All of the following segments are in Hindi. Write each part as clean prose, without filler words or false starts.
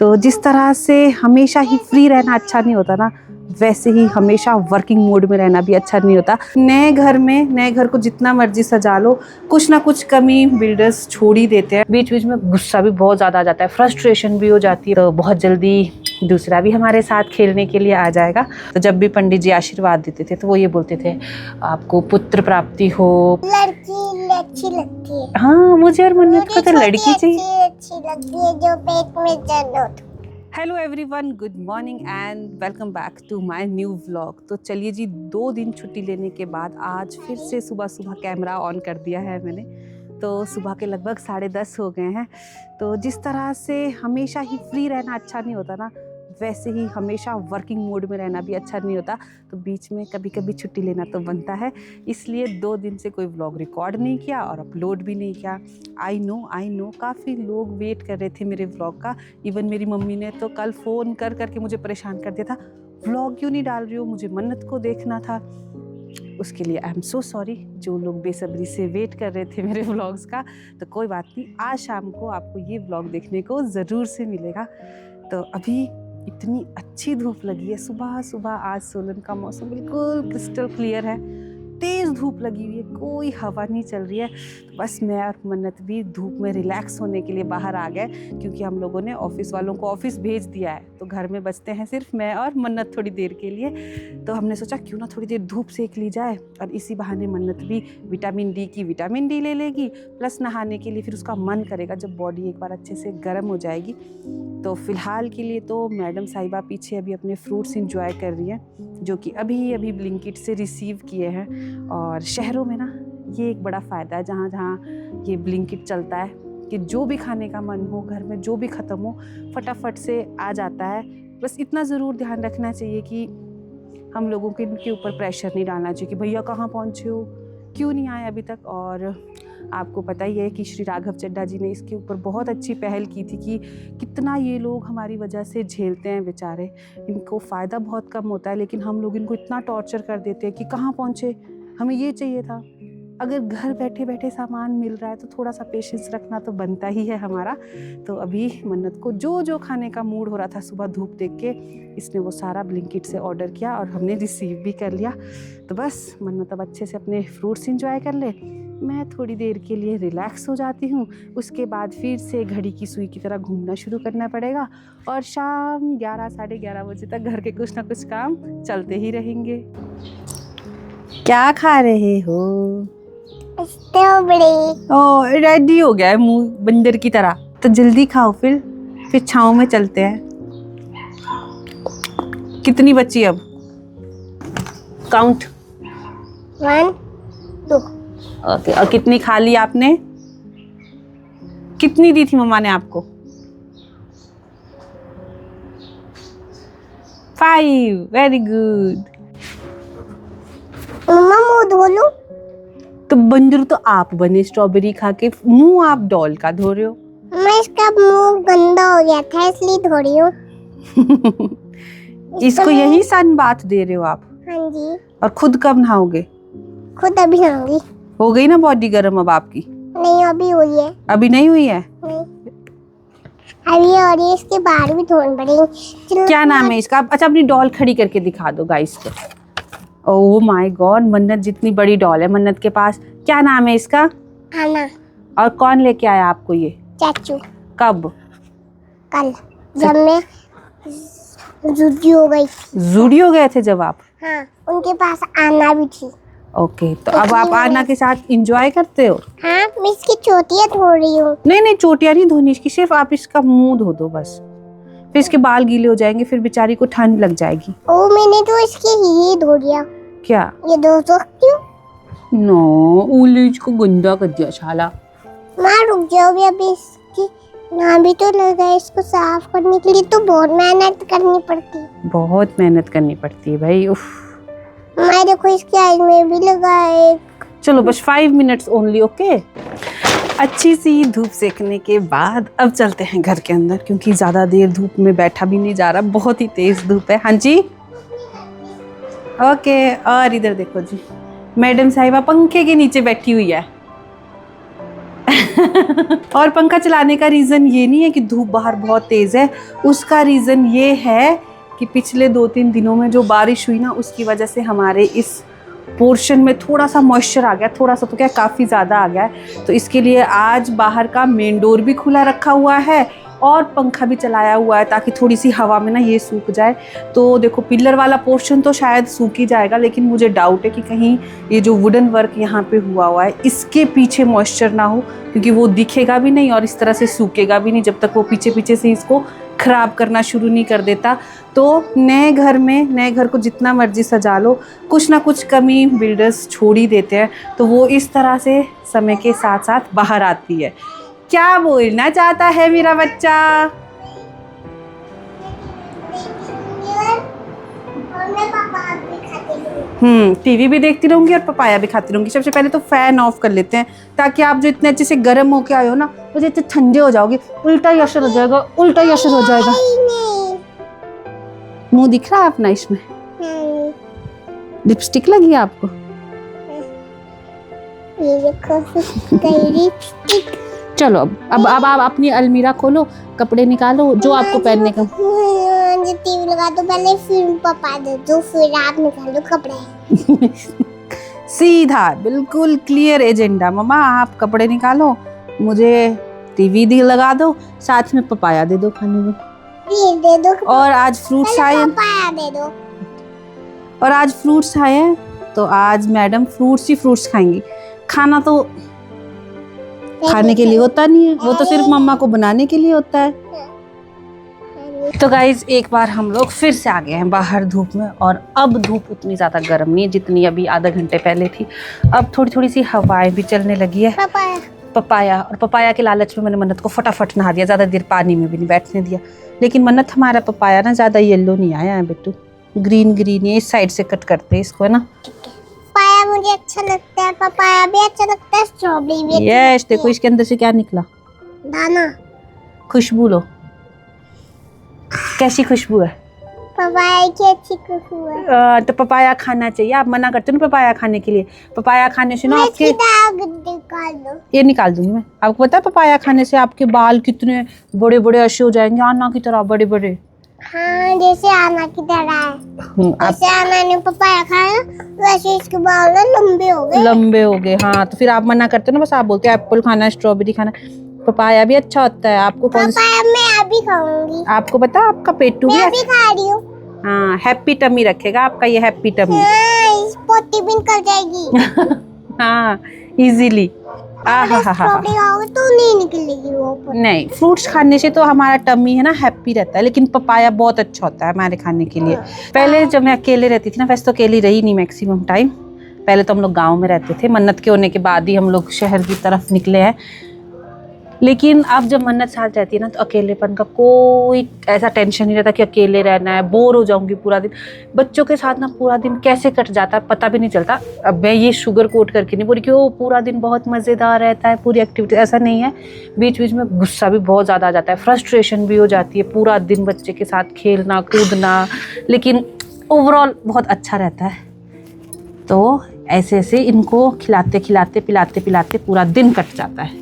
तो जिस तरह से हमेशा ही फ्री रहना अच्छा नहीं होता ना, वैसे ही हमेशा वर्किंग मोड में रहना भी अच्छा नहीं होता। नए घर को जितना मर्जी सजा लो, कुछ ना कुछ कमी बिल्डर्स छोड़ ही देते हैं। बीच बीच में गुस्सा भी बहुत ज़्यादा आ जाता है, फ्रस्ट्रेशन भी हो जाती है। तो बहुत जल्दी दूसरा भी हमारे साथ खेलने के लिए आ जाएगा। तो जब भी पंडित जी आशीर्वाद देते थे तो वो ये बोलते थे, आपको पुत्र प्राप्ति हो। लड़की अच्छी लगती है। हाँ, मुझे और मन्नत को तो लड़की चाहिए। अच्छी लगती है जो पेट में दर्द होता। Hello everyone, good morning and welcome back to my new vlog. तो चलिए जी, 2 दिन छुट्टी लेने के बाद आज फिर से सुबह सुबह कैमरा ऑन कर दिया है मैंने। तो सुबह के लगभग 10:30 हो गए हैं। तो जिस तरह से हमेशा ही फ्री रहना अच्छा नहीं होता ना, वैसे ही हमेशा वर्किंग मोड में रहना भी अच्छा नहीं होता। तो बीच में कभी कभी छुट्टी लेना तो बनता है, इसलिए 2 दिन से कोई व्लॉग रिकॉर्ड नहीं किया और अपलोड भी नहीं किया। आई नो काफ़ी लोग वेट कर रहे थे मेरे व्लॉग का। इवन मेरी मम्मी ने तो कल फ़ोन कर करके मुझे परेशान कर दिया था, व्लॉग क्यों नहीं डाल रही हो, मुझे मन्नत को देखना था। उसके लिए आई एम सो सॉरी, जो लोग बेसब्री से वेट कर रहे थे मेरे व्लॉग्स का। तो कोई बात नहीं, आज शाम को आपको ये व्लॉग देखने को ज़रूर से मिलेगा। तो अभी इतनी अच्छी धूप लगी है सुबह सुबह। आज सोलन का मौसम बिल्कुल क्रिस्टल क्लियर है, तेज़ धूप लगी हुई है, कोई हवा नहीं चल रही है। बस मैं और मन्नत भी धूप में रिलैक्स होने के लिए बाहर आ गए, क्योंकि हम लोगों ने ऑफिस वालों को ऑफिस भेज दिया है। तो घर में बचते हैं सिर्फ मैं और मन्नत थोड़ी देर के लिए। तो हमने सोचा क्यों ना थोड़ी देर धूप सेक ली जाए, और इसी बहाने मन्नत भी विटामिन डी ले लेगी, प्लस नहाने के लिए फिर उसका मन करेगा जब बॉडी एक बार अच्छे से गर्म हो जाएगी। तो फ़िलहाल के लिए तो मैडम साहिबा पीछे अभी अपने फ्रूट्स इंजॉय कर रही हैं, जो कि अभी ब्लिंकिट से रिसीव किए हैं। और शहरों में ना ये एक बड़ा फ़ायदा है, जहाँ जहाँ ये ब्लिंकिट चलता है, कि जो भी खाने का मन हो, घर में जो भी ख़त्म हो, फटाफट से आ जाता है। बस इतना ज़रूर ध्यान रखना चाहिए कि हम लोगों के इनके ऊपर प्रेशर नहीं डालना चाहिए कि भैया कहाँ पहुँचे हो, क्यों नहीं आए अभी तक। और आपको पता ही है कि श्री राघव चड्ढा जी ने इसके ऊपर बहुत अच्छी पहल की थी कि कितना ये लोग हमारी वजह से झेलते हैं बेचारे। इनको फ़ायदा बहुत कम होता है, लेकिन हम लोग इनको इतना टॉर्चर कर देते हैं कि कहाँ पहुँचे, हमें ये चाहिए था। अगर घर बैठे बैठे सामान मिल रहा है तो थोड़ा सा पेशेंस रखना तो बनता ही है हमारा। तो अभी मन्नत को जो खाने का मूड हो रहा था सुबह धूप देख के, इसने वो सारा ब्लिंकिट से ऑर्डर किया और हमने रिसीव भी कर लिया। तो बस मन्नत अब अच्छे से अपने फ्रूट्स एंजॉय कर ले, मैं थोड़ी देर के लिए रिलैक्स हो जाती हूँ। उसके बाद फिर से घड़ी की सुई की तरह घूमना शुरू करना पड़ेगा, और शाम 11 साढ़े 11 बजे तक घर के कुछ ना कुछ काम चलते ही रहेंगे। क्या खा रहे हो? स्ट्रॉबेरी। ओ, रेडी हो गया है मुंह बंदर की तरह। तो जल्दी खाओ, फिर छाँव में चलते हैं। कितनी बची अब? काउंट। 1 2। ओके, और कितनी खा ली आपने? कितनी दी थी मम्मा ने आपको? 5। Very good. मम्मा मुंह धो लूं? तो बंदर तो आप बने स्ट्रॉबेरी खा के, मुंह आप डॉल का धो रहे हो। मैं इसका मुंह गंदा हो गया था इसलिए धो रही हूँ। इसको यही सन बात दे रहे हो आप? हाँ जी। और खुद कब नहाओगे? खुद अभी नहाऊंगी। हो गई ना बॉडी गर्म अब आपकी? नहीं, अभी हुई है। अभी नहीं हुई है? नहीं, अभी और ये इसके बाहर भी धोने पड़ेंगे। क्या नाम है इसका? अच्छा, अपनी डॉल खड़ी करके दिखा दो गाइस को। ओह माय गॉड, मन्नत जितनी बड़ी डॉल है मन्नत के पास। क्या नाम है इसका? आना। और कौन लेके आया आपको ये? चाचू। कब? कल, जब मैं ज़ूडियो गए थे जब आप? हाँ, उनके पास आना भी थी। ओके, तो अब आप आना के साथ एंजॉय करते हो? हाँ, मैं इसकी चोटियाँ धो रही हूँ। नहीं, चोटियाँ नहीं धोनी इसकी, सिर्फ आप इसका मुंह धो दो बस। फिर इसके बाल गीले हो जाएंगे, फिर बेचारी को ठंड लग जाएगी। ओ, मैंने तो इसके ही धो दिया। क्या? ये धो सकती हूँ? नो, उलीज को गंदा कर दिया शाला। माँ रुक जाओ अभी इसकी ना भी तो लगा है, इसको साफ करने के लिए तो बहुत मेहनत करनी पड़ती है। बहुत मेहनत करनी पड़ती है भाई, उफ। मैं देखो इसके आईज में भी लगा है। चलो बस 5 मिनट्स ओनली, ओके। अच्छी सी धूप सेकने के बाद अब चलते हैं घर के अंदर, क्योंकि ज़्यादा देर धूप में बैठा भी नहीं जा रहा, बहुत ही तेज़ धूप है। हाँ जी, ओके। और इधर देखो जी, मैडम साहिबा पंखे के नीचे बैठी हुई है। और पंखा चलाने का रीज़न ये नहीं है कि धूप बाहर बहुत तेज़ है, उसका रीज़न ये है कि पिछले 2-3 दिनों में जो बारिश हुई ना, उसकी वजह से हमारे इस पोर्शन में थोड़ा सा मॉइस्चर आ गया, थोड़ा सा तो क्या काफ़ी ज़्यादा आ गया है। तो इसके लिए आज बाहर का मेन डोर भी खुला रखा हुआ है और पंखा भी चलाया हुआ है ताकि थोड़ी सी हवा में ना ये सूख जाए। तो देखो पिलर वाला पोर्शन तो शायद सूख ही जाएगा, लेकिन मुझे डाउट है कि कहीं ये जो वुडन वर्क यहाँ पे हुआ है इसके पीछे मॉइस्चर ना हो, क्योंकि वो दिखेगा भी नहीं और इस तरह से सूखेगा भी नहीं जब तक वो पीछे पीछे से इसको ख़राब करना शुरू नहीं कर देता। तो नए घर को जितना मर्जी सजा लो, कुछ ना कुछ कमी बिल्डर्स छोड़ ही देते हैं। तो वो इस तरह से समय के साथ साथ बाहर आती है। क्या बोलना चाहता है मेरा बच्चा? टीवी भी देखती रहूंगी और पपाया भी खाती रहूंगी। सबसे पहले तो फैन ऑफ कर लेते हैं ताकि आप जो इतने अच्छे से गर्म होके आए हो ना, मुझे इतने ठंडे हो जाओगे, उल्टा ही असर हो जाएगा, उल्टा ही असर हो जाएगा। मुंह दिख रहा है अपना इसमें? लिपस्टिक लगी है आपको? लिपस्टिक। चलो अब आप अपनी अलमीरा खोलो, कपड़े निकालो जो आपको पहनने का। टीवी लगा दो पहले, फिर पापा दे दो, फिर आप निकालो कपड़े। सीधा बिल्कुल क्लियर एजेंडा। मम्मा आप कपड़े निकालो, मुझे टीवी लगा दो, साथ में पपाया दे दो खाने में। दे दो। और आज फ्रूट्स आए हैं, पपाया दे दो। और आज फ्रूट्स आए हैं तो आज मैडम फ्रूट्स ही फ्रूट्स खाएंगी। खाना तो खाने के लिए होता नहीं है, वो तो सिर्फ मम्मा को बनाने के लिए होता है। तो गाइज एक बार हम लोग फिर से आ गए हैं बाहर धूप में, और अब धूप उतनी ज़्यादा गर्म नहीं है जितनी अभी आधा घंटे पहले थी। अब थोड़ी थोड़ी सी हवाएं भी चलने लगी है। पपाया और पपाया के लालच में मैंने मन्नत को फटाफट नहा दिया, ज़्यादा देर पानी में भी नहीं बैठने दिया। लेकिन मन्नत हमारा पपाया ना ज़्यादा येलो नहीं आया है बेटू, ग्रीन ग्रीन है। इस साइड से कट करते हैं इसको, है ना। पपाया मुझे अच्छा लगता है, पपाया भी अच्छा लगता है, स्ट्रॉबेरी भी। यस, देखो इसके अंदर से क्या निकला, दाना। खुशबू लो, कैसी खुशबू है? पपाया की अच्छी खुशबू है। तो पपाया खाना चाहिए। आप मना करते हो ना पपाया खाने के लिए, पपाया खाने से ना आपके निकाल दो। ये निकाल दूंगी मैं। आपको पता है पपाया खाने से आपके बाल कितने बड़े बड़े अच्छे हो जाएंगे, आना की तरह बड़े बड़े। हाँ, जैसे आना की तरह है। जैसे आना ने पपाया खाया वैसे इसके बाल लंबे हो गए। लंबे हो गए, हाँ। तो फिर आप मना करते हो ना, बस आप बोलते हो एप्पल खाना, स्ट्रॉबेरी खाना। पपाया भी अच्छा होता है। आपको कौन सा? पपाया मैं अभी खाऊंगी। आपको पता है आपका पेटू भी अभी खा रही हूँ। हाँ, हैप्पी टमी रखेगा आपका ये हैप्पी टमी। हाँ, इस पोटी भी निकल जाएगी। हाँ, इजीली। स्ट्रॉबेरी खाओगे तो नहीं निकलेगी वो। नहीं, फ्रूट्स खाने से तो हमारा टमी है ना हैप्पी रहता है, लेकिन पपाया बहुत अच्छा होता है हमारे खाने के लिए। पहले जब मैं अकेले रहती थी ना, वैसे तो अकेली रही नहीं मैक्सिमम टाइम, पहले तो हम लोग गांव में रहते थे। मन्नत के होने के बाद ही हम लोग शहर की तरफ निकले हैं। लेकिन अब जब मन्नत साथ रहती है ना, तो अकेलेपन का कोई ऐसा टेंशन नहीं रहता कि अकेले रहना है, बोर हो जाऊंगी पूरा दिन। बच्चों के साथ ना पूरा दिन कैसे कट जाता है पता भी नहीं चलता। अब मैं ये शुगर कोट करके नहीं बोल रही कि वो पूरा दिन बहुत मज़ेदार रहता है, पूरी एक्टिविटी, ऐसा नहीं है। बीच बीच में गुस्सा भी बहुत ज़्यादा आ जाता है, फ्रस्ट्रेशन भी हो जाती है, पूरा दिन बच्चे के साथ खेलना कूदना, लेकिन ओवरऑल बहुत अच्छा रहता है। तो ऐसे ऐसे इनको खिलाते खिलाते पिलाते पिलाते पूरा दिन कट जाता है।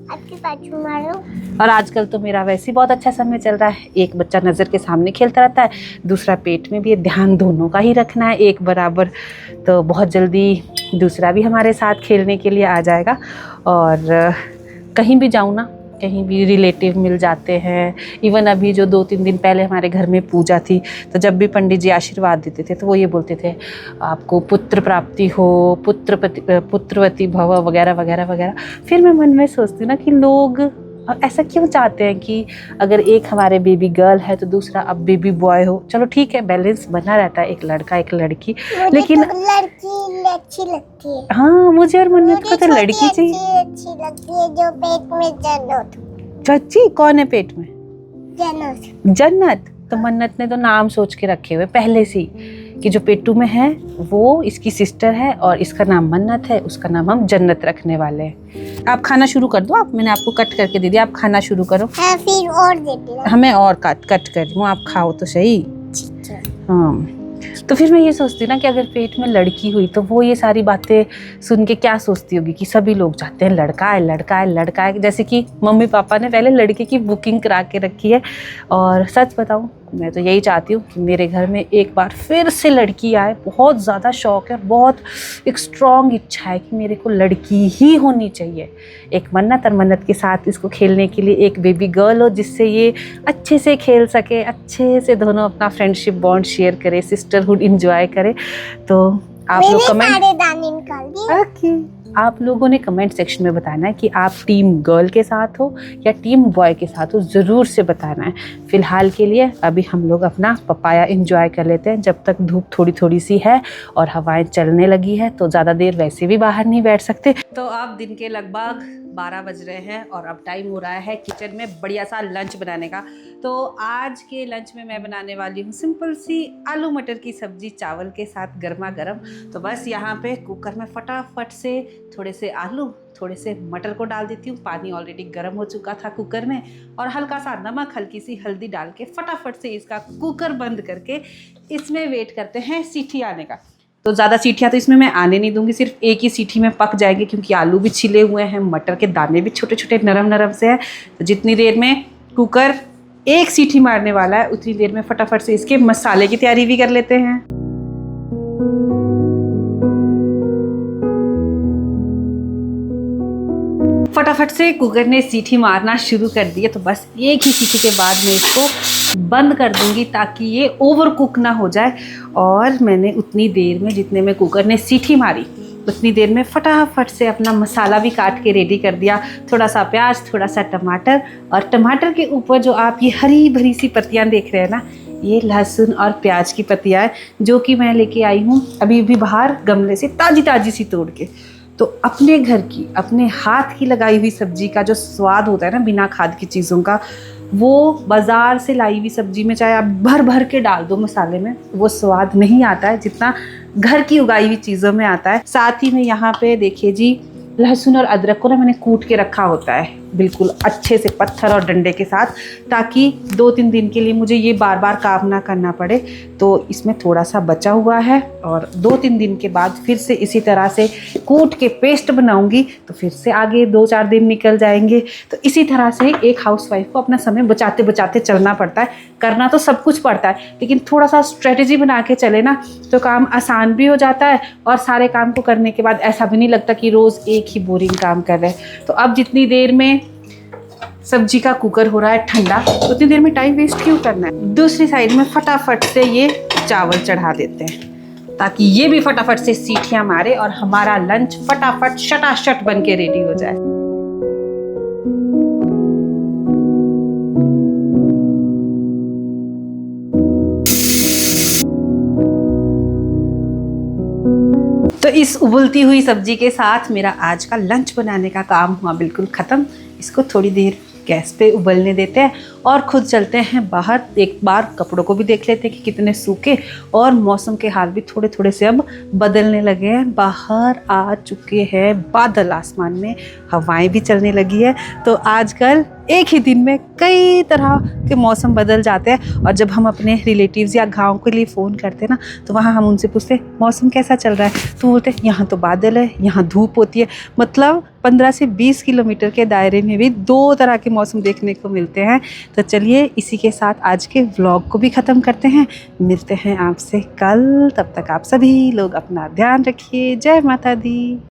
आपके पाछू मारो। और आजकल तो मेरा वैसे ही बहुत अच्छा समय चल रहा है। एक बच्चा नज़र के सामने खेलता रहता है, दूसरा पेट में भी है, ध्यान दोनों का ही रखना है एक बराबर। तो बहुत जल्दी दूसरा भी हमारे साथ खेलने के लिए आ जाएगा। और कहीं भी जाऊँ ना, कहीं भी रिलेटिव मिल जाते हैं। इवन अभी जो 2-3 दिन पहले हमारे घर में पूजा थी, तो जब भी पंडित जी आशीर्वाद देते थे तो वो ये बोलते थे, आपको पुत्र प्राप्ति हो, पुत्रवती भव, वगैरह वगैरह वगैरह। फिर मैं मन में सोचती हूँ ना कि लोग ऐसा क्यों चाहते हैं कि अगर एक हमारे बेबी गर्ल है तो दूसरा अब बेबी बॉय हो। चलो ठीक है, बैलेंस बना रहता है, एक लड़का एक लड़की। लेकिन तो लड़की अच्छी लगती है। हाँ, मुझे और मन्नत को तो लड़की चाहिए। अच्छी लगती है जो पेट में जन्नत। चाची कौन है पेट में? जन्नत। जन्नत। तो मन्नत ने तो नाम सोच के रखे हुए पहले से ही कि जो पेटू में है वो इसकी सिस्टर है और इसका नाम मन्नत है, उसका नाम हम जन्नत रखने वाले हैं। आप खाना शुरू कर दो। आप, मैंने आपको कट करके दे दिया, आप खाना शुरू करो। हाँ, फिर और दे दिया। हमें और कट कर दूँ, आप खाओ तो सही। हाँ, तो फिर मैं ये सोचती हूँ ना कि अगर पेट में लड़की हुई तो वो ये सारी बातें सुन के क्या सोचती होगी कि सभी लोग चाहते हैं लड़का है लड़का है लड़का है, जैसे कि मम्मी पापा ने पहले लड़के की बुकिंग करा के रखी है। और सच बताऊँ, मैं तो यही चाहती हूँ कि मेरे घर में एक बार फिर से लड़की आए। बहुत ज़्यादा शौक है, बहुत एक स्ट्रॉन्ग इच्छा है कि मेरे को लड़की ही होनी चाहिए। एक मन्नत और मन्नत के साथ इसको खेलने के लिए एक बेबी गर्ल हो, जिससे ये अच्छे से खेल सके, अच्छे से दोनों अपना फ्रेंडशिप बॉन्ड शेयर करे, सिस्टरहुड इंजॉय करे। तो आप लोग कमेंट, सारे दाने निकाल दिए। ओके, आप लोगों ने कमेंट सेक्शन में बताना है कि आप टीम गर्ल के साथ हो या टीम बॉय के साथ हो, ज़रूर से बताना है। फिलहाल के लिए अभी हम लोग अपना पपाया एंजॉय कर लेते हैं, जब तक धूप थोड़ी थोड़ी सी है और हवाएं चलने लगी है तो ज़्यादा देर वैसे भी बाहर नहीं बैठ सकते। तो अब दिन के लगभग 12 बज रहे हैं और अब टाइम हो रहा है किचन में बढ़िया सा लंच बनाने का। तो आज के लंच में मैं बनाने वाली हूँ सिंपल सी आलू मटर की सब्जी चावल के साथ गर्मा गर्म। तो बस यहाँ पे कुकर में फटाफट से थोड़े से आलू थोड़े से मटर को डाल देती हूँ। पानी ऑलरेडी गर्म हो चुका था कुकर में, और हल्का सा नमक हल्की सी हल्दी डाल के फटाफट से इसका कुकर बंद करके इसमें वेट करते हैं सीटी आने का। तो ज़्यादा सीटियाँ तो इसमें मैं आने नहीं दूंगी, सिर्फ एक ही सीटी में पक जाएंगे, क्योंकि आलू भी छिले हुए हैं, मटर के दाने भी छोटे छोटे नरम नरम से हैं। तो जितनी देर में कुकर एक सीटी मारने वाला है उतनी देर में फटाफट से इसके मसाले की तैयारी भी कर लेते हैं। फटाफट से कुकर ने सीटी मारना शुरू कर दिया, तो बस एक ही सीटी के बाद मैं इसको बंद कर दूंगी ताकि ये ओवर कुक ना हो जाए। और मैंने उतनी देर में जितने में कुकर ने सीटी मारी उतनी देर में फटाफट से अपना मसाला भी काट के रेडी कर दिया। थोड़ा सा प्याज, थोड़ा सा टमाटर, और टमाटर के ऊपर जो आप ये हरी भरी सी पत्तियां देख रहे हैं ना, ये लहसुन और प्याज की पत्तियां हैं, जो कि मैं लेके आई हूँ अभी भी बाहर गमले से ताज़ी ताज़ी सी तोड़ के। तो अपने घर की, अपने हाथ की लगाई हुई सब्जी का जो स्वाद होता है ना, बिना खाद की चीज़ों का, वो बाज़ार से लाई हुई सब्जी में चाहे आप भर भर के डाल दो मसाले में, वो स्वाद नहीं आता है जितना घर की उगाई हुई चीज़ों में आता है। साथ ही में यहाँ पे देखिए जी, लहसुन और अदरक को ना मैंने कूट के रखा होता है बिल्कुल अच्छे से पत्थर और डंडे के साथ, ताकि 2-3 दिन के लिए मुझे ये बार बार काम ना करना पड़े। तो इसमें थोड़ा सा बचा हुआ है, और 2-3 दिन के बाद फिर से इसी तरह से कूट के पेस्ट बनाऊंगी, तो फिर से आगे 2-4 दिन निकल जाएंगे। तो इसी तरह से एक हाउसवाइफ को अपना समय बचाते बचाते चलना पड़ता है। करना तो सब कुछ पड़ता है, लेकिन थोड़ा सा स्ट्रेटजी बना के चले ना तो काम आसान भी हो जाता है, और सारे काम को करने के बाद ऐसा भी नहीं लगता कि रोज़ एक ही बोरिंग काम कर रहे हैं। तो अब जितनी देर में सब्जी का कुकर हो रहा है ठंडा, उतनी देर में टाइम वेस्ट क्यों करना है। दूसरी साइड में फटाफट से ये चावल चढ़ा देते हैं, ताकि ये भी फटाफट से सीटियां मारे और हमारा लंच फटाफट शटाशट बन के रेडी हो जाए। तो इस उबलती हुई सब्जी के साथ मेरा आज का लंच बनाने का काम हुआ बिल्कुल ख़त्म। इसको थोड़ी देर गैस पे उबलने देते हैं और खुद चलते हैं बाहर। एक बार कपड़ों को भी देख लेते हैं कि कितने सूखे, और मौसम के हाल भी थोड़े थोड़े से अब बदलने लगे हैं। बाहर आ चुके हैं बादल, आसमान में हवाएं भी चलने लगी है। तो आजकल एक ही दिन में कई तरह के मौसम बदल जाते हैं, और जब हम अपने रिलेटिव्स या गांव के लिए फ़ोन करते हैं ना, तो वहाँ हम उनसे पूछते हैं मौसम कैसा चल रहा है, तो बोलते हैं यहाँ तो बादल है, यहाँ धूप होती है। मतलब 15 से 20 किलोमीटर के दायरे में भी 2 तरह के मौसम देखने को मिलते हैं। तो चलिए इसी के साथ आज के व्लॉग को भी ख़त्म करते हैं। मिलते हैं आपसे कल, तब तक आप सभी लोग अपना ध्यान रखिए। जय माता दी।